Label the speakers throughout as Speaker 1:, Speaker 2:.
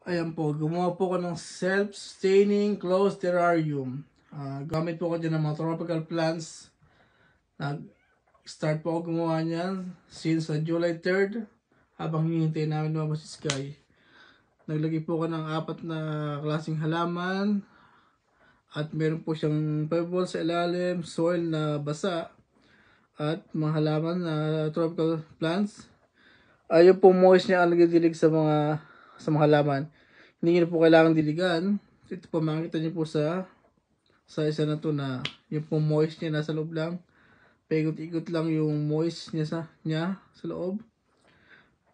Speaker 1: Ayan po, gumawa po ko ng self-staining closed terrarium. Gamit po ko dyan ng mga tropical plants. Nag-start po ako gumawa niyan since July 3rd habang hinihintay namin lumabas si Sky. Naglagay po ko ng 4 na klaseng halaman at meron po siyang pebbles sa ilalim, soil na basa at mga halaman na tropical plants. Ayun po moist niya ang nagdidilig sa mga halaman. Hindi nyo po kailangan diligan. Ito po makikita nyo po sa isa na to na yung po moist niya nasa loob lang. Paikot-ikot lang yung moist niya sa loob.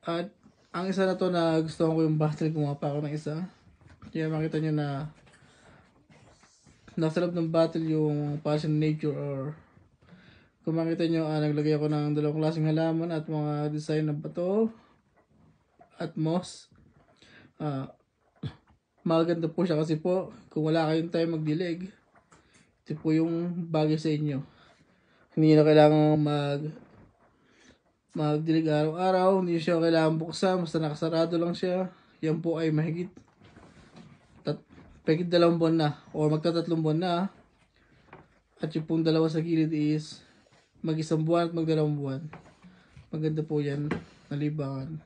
Speaker 1: At ang isa na to na gusto ko yung bottle, gumawa pa ako ng isa. Kaya makita nyo na nasa loob ng bottle yung passion nature, or kung makita nyo, naglagay ako ng 2 klaseng halaman at mga design na bato at moss. Maganda po siya kasi po kung wala kayong time magdilig, ito po yung bagay sa inyo. Hindi na kailangan magdilig araw-araw, hindi siya kailangan buksan, basta nakasarado lang siya. Yan po ay mahigit 2 buwan na o magta-3 buwan na. At yung pong 2 sa gilid is mag-1 buwan at mag-2 buwan. Maganda po yan na libangan.